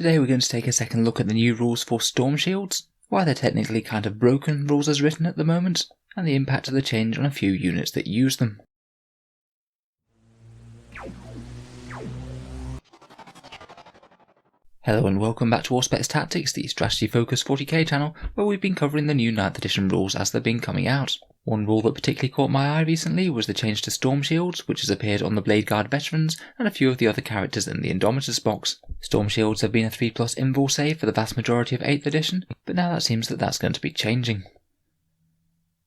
Today we're going to take a second look at the new rules for storm shields, why they're technically kind of broken rules as written at the moment, and the impact of the change on a few units that use them. Hello and welcome back to Auspex Tactics, the strategy focused 40k channel, where we've been covering the new 9th edition rules as they've been coming out. One rule that particularly caught my eye recently was the change to Storm Shields, which has appeared on the Blade Guard veterans and a few of the other characters in the Indomitus box. Storm Shields have been a 3+ invul save for the vast majority of 8th edition, but now that seems that that's going to be changing.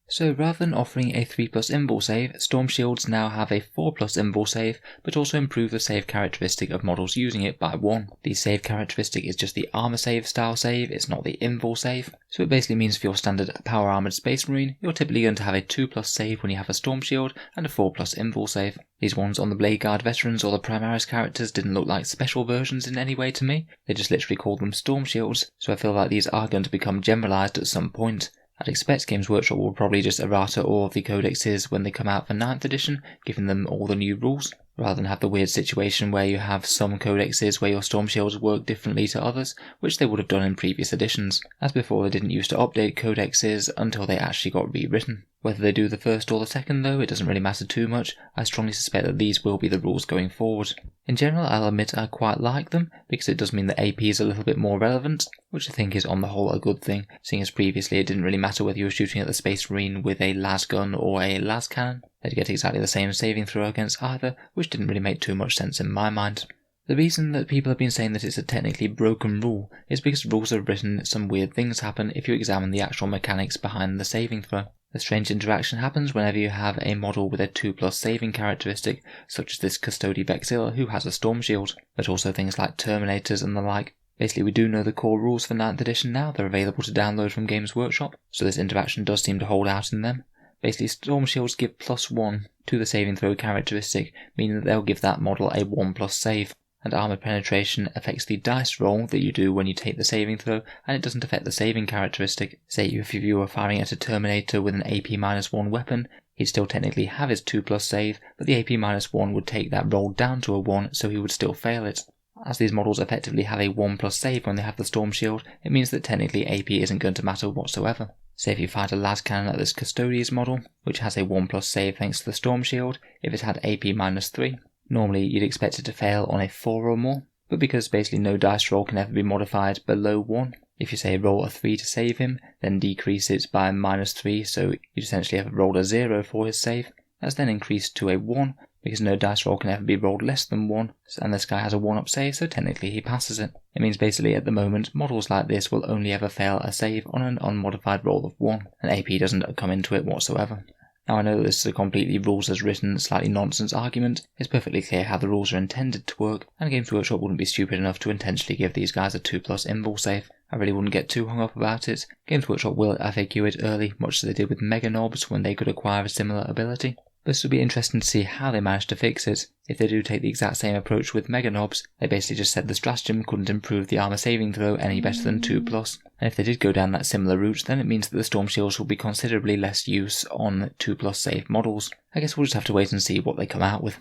So rather than offering a 3+ invul save, Storm Shields now have a 4+ invul save, but also improve the save characteristic of models using it by 1. The save characteristic is just the armor save style save, it's not the invul save. So it basically means for your standard power armored Space Marine, you're typically going to have a 2+ save when you have a Storm Shield, and a 4+ invul save. These ones on the Blade Guard veterans or the Primaris characters didn't look like special versions in any way to me, they just literally called them Storm Shields, so I feel like these are going to become generalised at some point. I'd expect Games Workshop will probably just errata all of the codexes when they come out for 9th edition, giving them all the new rules, rather than have the weird situation where you have some codexes where your Storm Shields work differently to others, which they would have done in previous editions, as before they didn't used to update codexes until they actually got rewritten. Whether they do the first or the second though, it doesn't really matter too much. I strongly suspect that these will be the rules going forward. In general, I'll admit I quite like them, because it does mean that AP is a little bit more relevant, which I think is on the whole a good thing, seeing as previously it didn't really matter whether you were shooting at the Space Marine with a las gun or a las cannon. They'd get exactly the same saving throw against either, which didn't really make too much sense in my mind. The reason that people have been saying that it's a technically broken rule is because rules are written some weird things happen if you examine the actual mechanics behind the saving throw. A strange interaction happens whenever you have a model with a 2+ saving characteristic, such as this Custody Vexilla who has a Storm Shield, but also things like Terminators and the like. Basically we do know the core rules for 9th edition now, they're available to download from Games Workshop, so this interaction does seem to hold out in them. Basically Storm Shields give +1 to the saving throw characteristic, meaning that they'll give that model a 1+ save. And armor penetration affects the dice roll that you do when you take the saving throw, and it doesn't affect the saving characteristic. Say if you were firing at a Terminator with an AP -1 weapon, he'd still technically have his 2+ save, but the AP -1 would take that roll down to a 1, so he would still fail it. As these models effectively have a 1+ save when they have the Storm Shield, it means that technically AP isn't going to matter whatsoever. Say if you fired a las cannon at this Custodes model, which has a 1+ save thanks to the Storm Shield, if it had AP -3, normally you'd expect it to fail on a 4 or more, but because basically no dice roll can ever be modified below 1, if you say roll a 3 to save him, then decrease it by -3, so you'd essentially have rolled a 0 for his save. That's then increased to a 1, because no dice roll can ever be rolled less than 1, and this guy has a 1-up save, so technically he passes it. It means basically at the moment, models like this will only ever fail a save on an unmodified roll of 1, and AP doesn't come into it whatsoever. Now I know that this is a completely rules as written, slightly nonsense argument. It's perfectly clear how the rules are intended to work, and Games Workshop wouldn't be stupid enough to intentionally give these guys a 2+ invul save. I really wouldn't get too hung up about it. Games Workshop will FAQ it early, much as they did with Mega Knobs when they could acquire a similar ability. But it will be interesting to see how they manage to fix it. If they do take the exact same approach with Mega Knobs, they basically just said the stratagem couldn't improve the armor saving throw any better than 2+. And if they did go down that similar route, then it means that the Storm Shields will be considerably less use on 2+ save models. I guess we'll just have to wait and see what they come out with.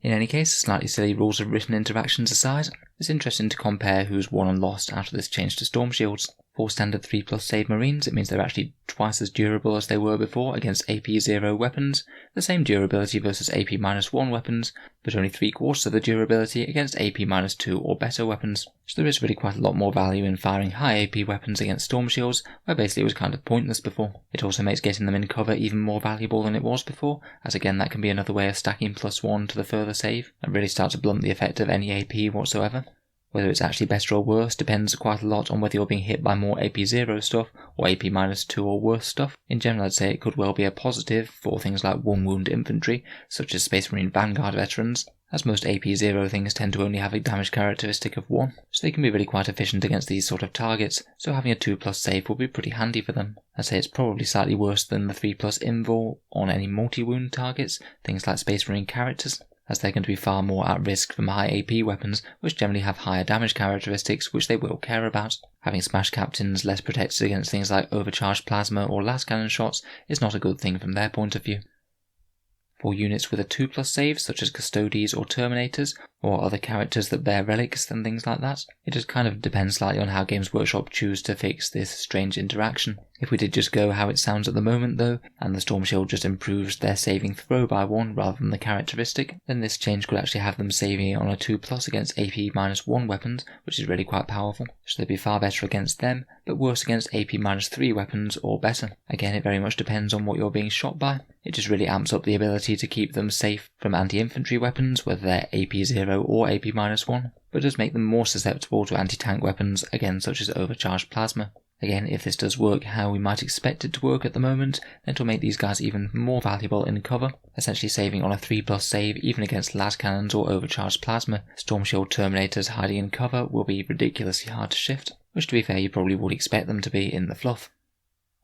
In any case, slightly silly rules of written interactions aside, it's interesting to compare who's won and lost out of this change to Storm Shields. For standard 3+ save Marines, it means they're actually twice as durable as they were before against AP0 weapons, the same durability versus AP -1 weapons, but only 3/4 of the durability against AP -2 or better weapons. So there is really quite a lot more value in firing high AP weapons against Storm Shields, where basically it was kind of pointless before. It also makes getting them in cover even more valuable than it was before, as again that can be another way of stacking +1 to the further save, and really start to blunt the effect of any AP whatsoever. Whether it's actually better or worse depends quite a lot on whether you're being hit by more AP0 stuff or AP -2 or worse stuff. In general I'd say it could well be a positive for things like 1-wound infantry, such as Space Marine Vanguard veterans, as most AP0 things tend to only have a damage characteristic of 1, so they can be really quite efficient against these sort of targets, so having a 2+ save will be pretty handy for them. I'd say it's probably slightly worse than the 3+ invul on any multi-wound targets, things like Space Marine characters, as they're going to be far more at risk from high AP weapons, which generally have higher damage characteristics which they will care about. Having Smash Captains less protected against things like overcharged plasma or las cannon shots is not a good thing from their point of view. For units with a 2+ save, such as Custodes or Terminators, or other characters that bear relics and things like that. It just kind of depends slightly on how Games Workshop choose to fix this strange interaction. If we did just go how it sounds at the moment though, and the Storm Shield just improves their saving throw by 1 rather than the characteristic, then this change could actually have them saving on a 2+ against AP-1 weapons, which is really quite powerful. So they'd be far better against them, but worse against AP-3 weapons or better. Again, it very much depends on what you're being shot by. It just really amps up the ability to keep them safe from anti-infantry weapons, whether they're AP-0 or AP-1, but does make them more susceptible to anti-tank weapons, again such as overcharged plasma. Again, if this does work how we might expect it to work at the moment, then it'll make these guys even more valuable in cover, essentially saving on a 3+ save even against las cannons or overcharged plasma. Storm Shield Terminators hiding in cover will be ridiculously hard to shift, which to be fair you probably would expect them to be in the fluff.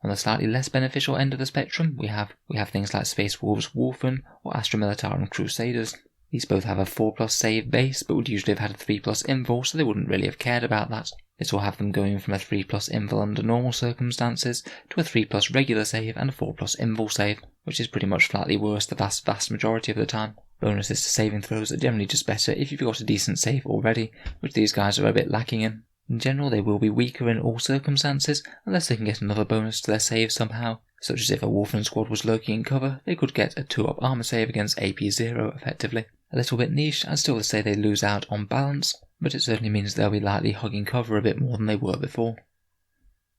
On the slightly less beneficial end of the spectrum, we have things like Space Wolves Wolfen or Astra Militarum Crusaders. These both have a 4+ save base, but would usually have had a 3+ invul, so they wouldn't really have cared about that. This will have them going from a 3+ invul under normal circumstances to a 3+ regular save and a 4+ invul save, which is pretty much flatly worse the vast majority of the time. Bonuses to saving throws are generally just better if you've got a decent save already, which these guys are a bit lacking in. In general, they will be weaker in all circumstances, unless they can get another bonus to their save somehow, such as if a Wolfen squad was lurking in cover, they could get a 2-up armor save against AP-0 effectively. A little bit niche, I'd still say they lose out on balance, but it certainly means they'll be lightly hugging cover a bit more than they were before.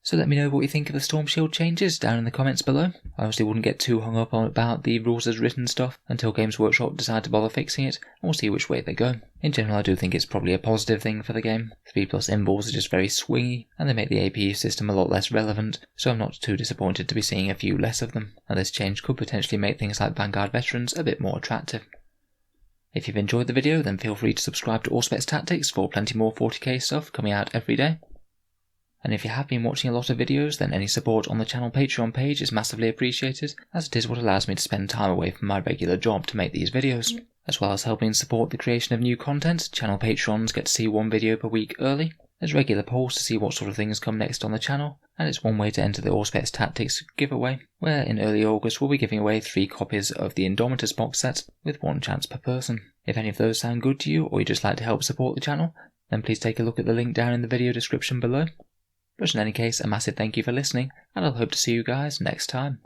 So let me know what you think of the Storm Shield changes down in the comments below. I honestly wouldn't get too hung up on about the rules as written stuff until Games Workshop decide to bother fixing it, and we'll see which way they go. In general, I do think it's probably a positive thing for the game. 3+ invuls are just very swingy, and they make the AP system a lot less relevant, so I'm not too disappointed to be seeing a few less of them, and this change could potentially make things like Vanguard Veterans a bit more attractive. If you've enjoyed the video, then feel free to subscribe to Auspex Tactics for plenty more 40k stuff coming out every day. And if you have been watching a lot of videos, then any support on the channel Patreon page is massively appreciated, as it is what allows me to spend time away from my regular job to make these videos. As well as helping support the creation of new content, channel patrons get to see 1 video per week early. There's regular polls to see what sort of things come next on the channel, and it's one way to enter the Auspex Tactics giveaway, where in early August we'll be giving away 3 copies of the Indomitus box set, with 1 chance per person. If any of those sound good to you, or you'd just like to help support the channel, then please take a look at the link down in the video description below. But in any case, a massive thank you for listening, and I'll hope to see you guys next time.